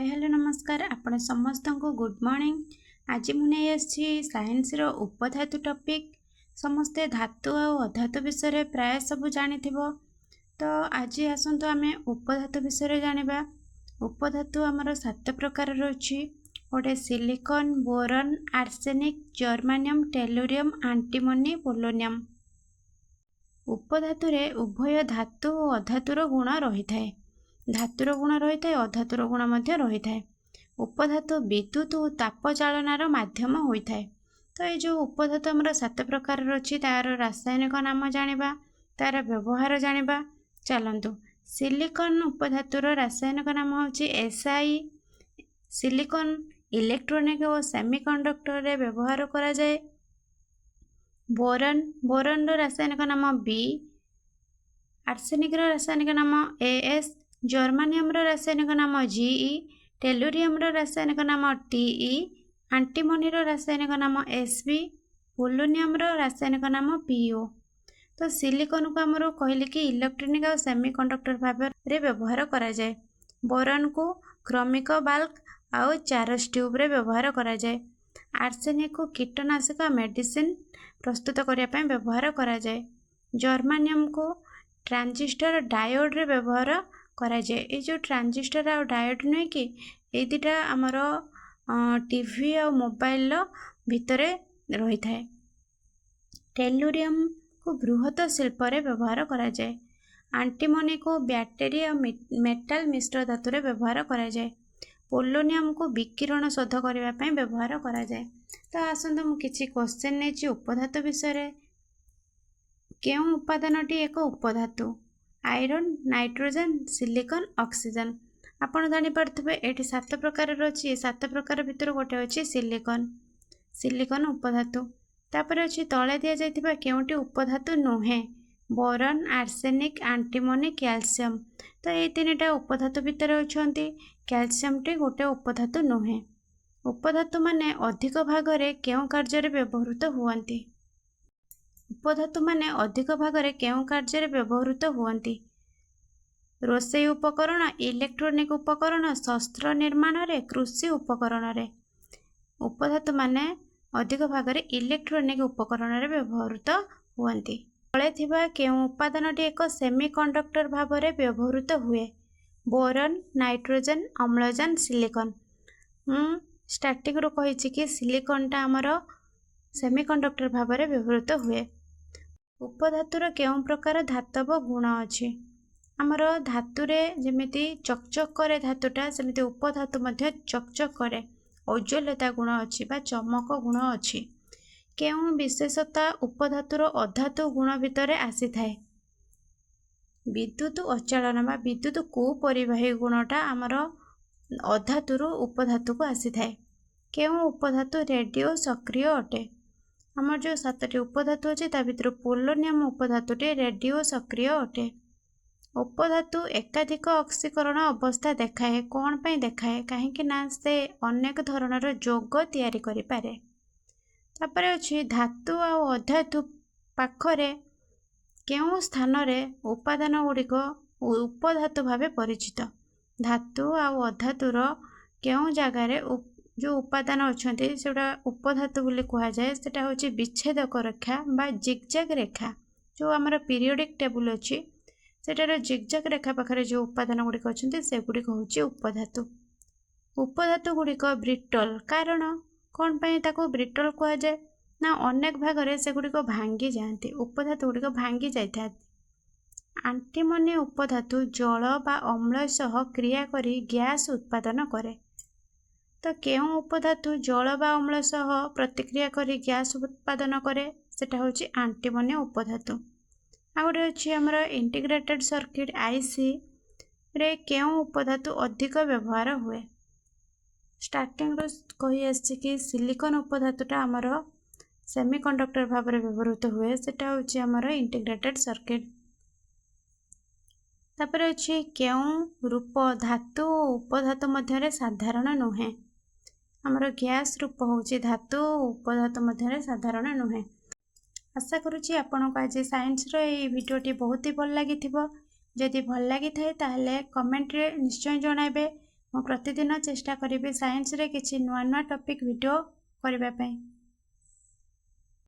Hi hello नमस्कार आपण समस्त को गुड मॉर्निंग। आज मुझे साइंस रो उपधातु टॉपिक समस्ते धातु और अधातु विषय प्राय सब जानी तो आज आसतु आम उपधातु विषय जानिबा। उपधातु आमर 7 प्रकार रही गोटे silicon, boron, arsenic, germanium, tellurium, antimony, polonium. उपधातु रे उभय धातु और अधातुर गुण रही है। धातुर गुण रही है, अधातुर गुण रही है। उपधातु विद्युत और ताप चालनार माध्यम होता है। तो ये जो उपधातु आमर 7 प्रकार रही तार रासायनिक नाम जानिबा, तार व्यवहार जानिबा। चलतु सिलिकॉन उपधातुर रासायनिक नाम होची SI। सिलिकॉन इलेक्ट्रोनिक और सेमीकंडक्टर रे व्यवहार करा जाए। बोरन रासायनिक नाम B। आर्सेनिक रासायनिक नाम AS। जर्मानियम रासायनिक नाम GE। टेलुरियम रासायनिक नाम TE। एंटीमनी रासायनिक नाम SB। पोलोनियम रासायनिक नाम PO। तो सिलिकॉन को आमर कहले कि इलेक्ट्रोनिक और सेमीकंडक्टर भाव रे व्यवहार करा जाए। बोरन को क्रमिक बाल्क और चारस ट्यूब रे व्यवहार करा जाए। आर्सेनिक को कीटनाशक मेडिसिन प्रस्तुत करने व्यवहार करा जाए। जर्मानियम को ट्रांजिस्टर डायोड रे व्यवहार करा जाए। ये जो ट्रांजिस्टर और डायोड नुहे कि ये दुटा आमर टीवी और मोबाइल भितर रही है। टेलुरियम को बृहत शिल्प रे व्यवहार करा जाए। एंटीमनी को बैटरी और मेटल मिश्र धातु रे व्यवहार करा जाए। पोलोनियम को विकिरण शोध करने व्यवहार करा जाए। तो आसतु मु किछि क्वेश्चन नहीं उपधातु विषय। केउं उपादानटी एक उपधातु? Iron, nitrogen, silicon, oxygen. आपण जानि पारथबे एठी 7 प्रकार रछि। 7 प्रकार भितर गोटे अछि सिलिकॉन। सिलिकॉन उपधातु। तापर अछि तळे दिया जायतिबा केउंटी उपधातु नुहे। Boron, arsenic, antimony, calcium. तो ये तीनटा उपधातु भितर अछंती। कैल्शियम टी गोटे उपधातु नुहे। उपधातु माने अधिक भाग रे केउं कार्य रे व्यवहृत हुअंती? उपधातु माने अधिक भाग रे केउं कार्य रे व्यवहृत हुअंती? रोषेई उपकरण, इलेक्ट्रोनिक उपकरण, शस्त्र निर्माण रे, कृषि उपकरण रे। उपधातु माने अधिक भाग रे इलेक्ट्रोनिक उपकरण रे व्यवहृत हुअंती। तळे थिबा केउं उपादानटी एक सेमीकंडक्टर भाव रे व्यवहृत हुए? बोरन, नाइट्रोजन, अम्लजान, सिलिकॉन। स्टार्टिंग रो कहिछि कि सिलिकॉन टा हमर सेमीकंडक्टर भाव रे व्यवहृत हुए। उपधातुर केउं प्रकार धातव गुण अछि? आमर धातु रे जेमिति चकचक करे धातुटा सेमिति उपधातु मध्ये चकचक करे औज्ज्वल्यता गुण अछि बा चमक गुण अछि। केउं विशेषता उपधातुर अधातु गुण भितरे आसी थाए? विद्युत अचालन बा विद्युत कुपरिवाही गुणटा आमर अधातुरु उपधातु को आसी थाए। केउं उपधातु रेडियो सक्रिय अटे? आमर जो 7टी उपधातु अछि ता भितर पोलोनियम उपधातुटी रेडियो सक्रिय अटे। उपधातु एकाधिक ऑक्सीकरण अवस्था देखाए। कौन पई देखाए? काहेकि ना से अनेक धरणर जोग तैयारी करि पारे। तापरे अछि धातु आ अधातु पाखरे केउं स्थान रे उपादान गुड़िक उपधातु भावे परिचित? धातु आ अधातुर केउं जगार जो उपादान अछंती सेटा उपधातु बोली कहा जाए। सेटा होची विच्छेदक रेखा बा जिगजैग रेखा। जो आमर पीरियोडिक टेबल अछि सेटार जिगजैग रेखा पाखरे जो उपादान गुड़िक अछंती से गुड़िक होची उपधातु। उपधातु गुड़िक ब्रिटल कारण कौन पई ताको ब्रिटल कहा जाए? ना अनेक भागरे से गुड़िक भांगी जाती। उपधातु गुड़िक भांगी जाइथा। एंटीमनी उपधातु जल बा अम्ल सह क्रिया करी गैस उत्पादन करे। तो केउं उपधातु जल बा अम्ल सह प्रतिक्रिया करी गैस उत्पादन करे? सेटा होची एंटीमनी उपधातु। आ गोटे अछि हमर इंटीग्रेटेड सर्किट IC रे केउं उपधातु अधिक व्यवहार हुए? स्टार्टिंग रो कहि आछि कि सिलिकॉन उपधातुटा हमर सेमीकंडक्टर भाव रे व्यवहृत हुए। सेटा होची हमर इंटीग्रेटेड सर्किट। तापर अछि केउं रूप धातु उपधातु मध्य रे साधारण नुहे? आमर गैस रूप होची धातु उपधातु मध्य रे साधारण नुहे। आशा करूची आपनको आज साइंस रो ए वीडियोटी बहुत ही भल लागिथिबो। जदि भल लागि थाए ताहले कमेंट रे निश्चय जणाइबे। ମୁଁ ପ୍ରତିଦିନ ଚେଷ୍ଟା କରିବି ସାଇନ୍ସରେ କିଛି ନୂଆ ନୂଆ ଟପିକ୍ ଭିଡ଼ିଓ କରିବା ପାଇଁ।